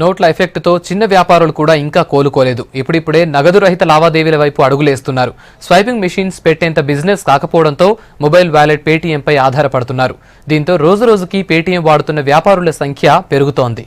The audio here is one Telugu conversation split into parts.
నోట్ల ఎఫెక్ట్తో చిన్న వ్యాపారులు కూడా ఇంకా కోలుకోలేదు. ఇప్పుడిప్పుడే నగదు రహిత లావాదేవీల వైపు అడుగులేస్తున్నారు. స్వైపింగ్ మెషిన్స్ పెట్టేంత బిజినెస్ కాకపోవడంతో మొబైల్ వాలెట్ పేటీఎంపై ఆధారపడుతున్నారు. దీంతో రోజురోజుకి పేటీఎం వాడుతున్న వ్యాపారుల సంఖ్య పెరుగుతోంది.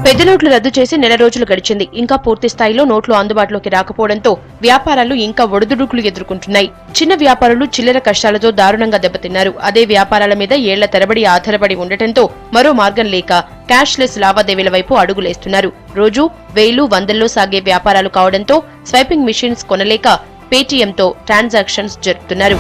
పెద్ద నోట్లు రద్దు చేసి నెల రోజులు గడిచింది. ఇంకా పూర్తి స్థాయిలో నోట్లు అందుబాటులోకి రాకపోవడంతో వ్యాపారాలు ఇంకా ఒడిదుడుకులు ఎదుర్కొంటున్నాయి. చిన్న వ్యాపారులు చిల్లర కష్టాలతో దారుణంగా దెబ్బతిన్నారు. అదే వ్యాపారాల మీద ఏళ్ల తరబడి ఆధారపడి ఉండటంతో మరో మార్గం లేక క్యాష్లెస్ లావాదేవీల వైపు అడుగులేస్తున్నారు. రోజు వేలు వందల్లో సాగే వ్యాపారాలు కావడంతో స్వైపింగ్ మిషన్స్ కొనలేక పేటీఎంతో ట్రాన్సాక్షన్స్ జరుపుతున్నారు.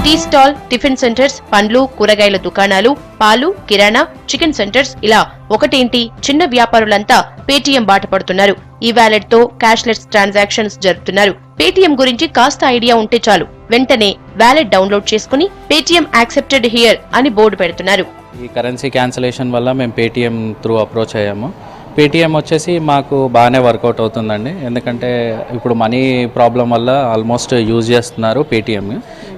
టీ స్టాల్, టిఫిన్ సెంటర్స్, పండ్లు, కూరగాయల దుకాణాలు, పాలు, కిరాణా, చికెన్ సెంటర్స్ ఇలా ఒకటేంటి చిన్న వ్యాపారులంతా పేటీఎం బాట పడుతున్నారు. ఈ వ్యాలెట్ తో క్యాష్లెస్ ట్రాన్సాక్షన్స్ జరుపుతున్నారు. పేటీఎం గురించి కాస్త ఐడియా ఉంటే చాలు, వెంటనే వ్యాలెట్ డౌన్లోడ్ చేసుకుని పేటీఎం యాక్సెప్టెడ్ హియర్ అని బోర్డు పెడుతున్నారు. ఈ కరెన్సీ క్యాన్సిలేషన్ వల్ల మేము పేటీఎం త్రూ అప్రోచ్ అయ్యాము. పేటీఎం వచ్చేసి మాకు బాగానే వర్కౌట్ అవుతుందండి. ఎందుకంటే ఇప్పుడు మనీ ప్రాబ్లం వల్ల ఆల్మోస్ట్ యూజ్ చేస్తున్నారు పేటీఎం.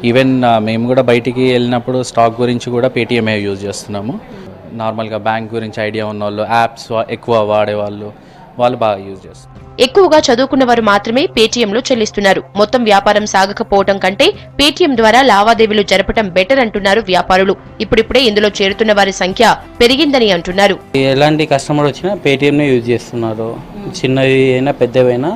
ఈవెన్ మేము కూడా బయటికి వెళ్ళినప్పుడు స్టాక్ గురించి కూడా పేటీఎంఏ యూజ్ చేస్తున్నాము. నార్మల్గా బ్యాంక్ గురించి ఐడియా ఉన్న వాళ్ళు, యాప్స్ ఎక్కువ వాడేవాళ్ళు, వాళ్ళు బాగా యూజ్ చేస్తున్నారు. ఎక్కువగా చదువుకున్న వారు మాత్రమే పేటీఎంలో చెల్లిస్తున్నారు. మొత్తం వ్యాపారం సాగకపోవడం కంటే పేటీఎం ద్వారా లావాదేవీలు జరపడం బెటర్ అంటున్నారు వ్యాపారులు. ఇప్పుడిప్పుడే ఇందులో చేరుతున్న వారి సంఖ్య పెరిగిందని అంటున్నారు. ఎలాంటి కస్టమర్ వచ్చినా పేటీఎం యూజ్ చేస్తున్నారు. చిన్నవి అయినా పెద్దవైనా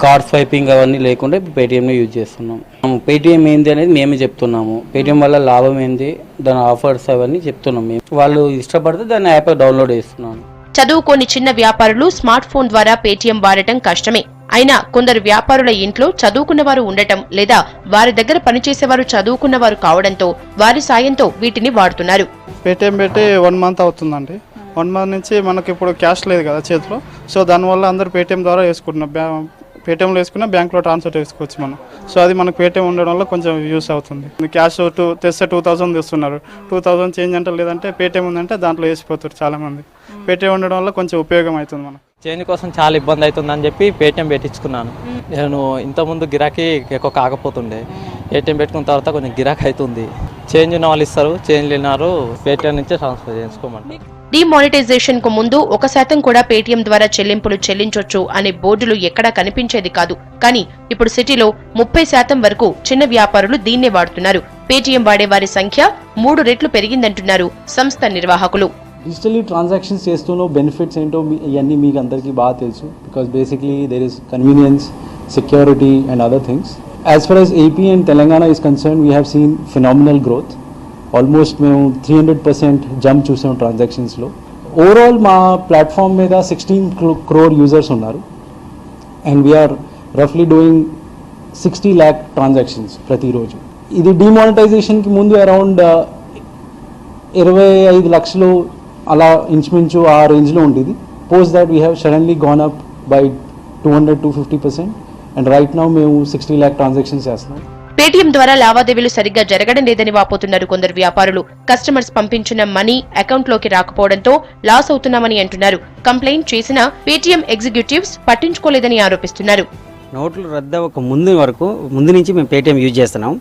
కార్డ్ స్వైపింగ్ అవన్నీ లేకుండా పేటీఎం యూజ్ చేస్తున్నాం. పేటీఎం ఏంది అనేది మేమే చెప్తున్నాము. పేటీఎం వల్ల లాభం ఏంది, దాని ఆఫర్స్ అవన్నీ చెప్తున్నాం. మేము వాళ్ళు ఇష్టపడితే దాన్ని యాప్ డౌన్లోడ్ చేస్తున్నాను. చదువుకోని చిన్న వ్యాపారులు స్మార్ట్ ఫోన్ ద్వారా పేటీఎం వాడటం కష్టమే. అయినా కొందరు వ్యాపారుల ఇంట్లో చదువుకున్నవారు ఉండటం లేదా వారి దగ్గర పనిచేసేవారు చదువుకున్నవారు కావడంతో వారి సాయంతో వీటిని వాడుతున్నారు. పేటీఎం పెట్టి 1 మంత్ అవుతుందండి. 1 మంత్ నుంచి మనకి ఇప్పుడు క్యాష్ లేదు కదా చేతిలో. సో దానివల్ల అందరూ పేటీఎం ద్వారా వేసుకుంటున్నారు. పేటీఎంలో వేసుకున్నా బ్యాంక్లో ట్రాన్స్ఫర్ చేసుకోవచ్చు మనం. సో అది మనకు పేటీఎం ఉండడం వల్ల కొంచెం యూస్ అవుతుంది. క్యాష్ తెస్తే 2000 తెస్తున్నారు. 2000 చేంజ్ అంటే లేదంటే పేటీఎం ఉందంటే దాంట్లో వేసిపోతారు చాలామంది. పేటీఎం ఉండడం వల్ల కొంచెం ఉపయోగం అవుతుంది మనకు. చేంజ్ కోసం చాలా ఇబ్బంది అవుతుందని చెప్పి పేటీఎం పెట్టించుకున్నాను. నేను ఇంతకుముందు గిరాకీ ఎక్కువ కాకపోతుండే, పేటీఎం పెట్టుకున్న తర్వాత కొంచెం గిరాకీ అవుతుంది. చేంజ్ ఉన్న వాళ్ళు ఇస్తారు, చేంజ్ లేనారు పేటీఎం నుంచే ట్రాన్స్ఫర్ చేసుకోమంటారు. డిమానిటైజేషన్ కు ముందు 1% కూడా పేటీఎం ద్వారా చెల్లింపులు చెల్లించొచ్చు అనే బోర్డులు ఎక్కడా కనిపించేది కాదు. కానీ ఇప్పుడు సిటీలో 30% వరకు చిన్న వ్యాపారులు దీన్నే వాడుతున్నారు. పేటీఎం వాడే వారి సంఖ్య 3 రెట్లు పెరిగిందంటున్నారు సంస్థ నిర్వాహకులు. డిజిటల్లీ ట్రాన్సాక్షన్స్ చేస్తున్న బెనిఫిట్స్ ఏంటో ఇవన్నీ మీకు అందరికీ బాగా తెలుసు. Because basically there is convenience, security and other things. As far as AP and Telangana is concern, we have seen phenomenal growth. Almost మేము 300% జంప్ చూసాం ట్రాన్సాక్షన్స్లో. ఓవరాల్ మా ప్లాట్ఫామ్ మీద 16 crore యూజర్స్ ఉన్నారు. అండ్ వీఆర్ రఫ్లీ డూయింగ్ 60 lakh ట్రాన్సాక్షన్స్ ప్రతిరోజు. ఇది డిమానిటైజేషన్కి ముందు అరౌండ్ 25 lakhs అలా ఇంచుమించు ఆ రేంజ్లో ఉండేది. Post that we have suddenly gone up by 200-250%. And right now మేము 60 lakh ట్రాన్సాక్షన్స్ చేస్తున్నాం. పేటీఎం ద్వారా లావాదేవీలు సరిగ్గా జరగడం లేదని వాపోతున్నారు కొందరు వ్యాపారులు. కస్టమర్స్ పంపించిన మనీ అకౌంట్ లోకి రాకపోవడంతో లాస్ అవుతున్నామని అంటున్నారు. కంప్లైంట్ చేసినా పేటీఎం ఎగ్జిక్యూటివ్స్ పట్టించుకోలేదని ఆరోపిస్తున్నారు. నోట్లు రద్దు అవ్వక ముందు నుంచి మేము పేటీఎం యూజ్ చేస్తున్నాం.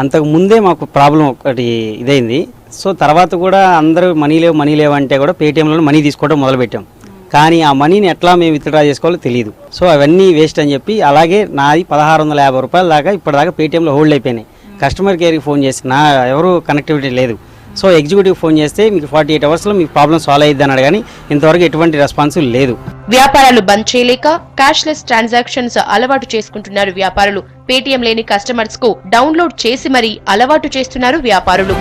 అంతకు ముందే మాకు ప్రాబ్లం ఒకటి ఇదైంది. సో తర్వాత కూడా అందరూ మనీ లేవు అంటే కూడా పేటీఎంలో మనీ తీసుకోవడం మొదలుపెట్టాం. కానీ ఆ మనీని ఎట్లా మేము విత్డ్రా చేసుకోవాలో తెలియదు. సో అవన్నీ వేస్ట్ అని చెప్పి అలాగే నాది 1650 రూపాయల దాకా ఇప్పటిదాకా పేటీఎంలో హోల్డ్ అయిపోయినాయి. కస్టమర్ కేర్కి ఫోన్ చేసి ఎవరు కనెక్టివిటీ లేదు. సో ఎగ్జిక్యూటివ్ ఫోన్ చేస్తే మీకు 48 hours మీ ప్రాబ్లం సాల్వ్ అయ్యిద్ది అన్నాడు. కానీ ఇంతవరకు ఎటువంటి రెస్పాన్స్ లేదు. వ్యాపారాలు బంద్ చేయలేక క్యాష్లెస్ ట్రాన్సాక్షన్స్ అలవాటు చేసుకుంటున్నారు వ్యాపారులు. పేటీఎం లేని కస్టమర్స్ కు డౌన్లోడ్ చేసి మరీ అలవాటు చేస్తున్నారు వ్యాపారులు.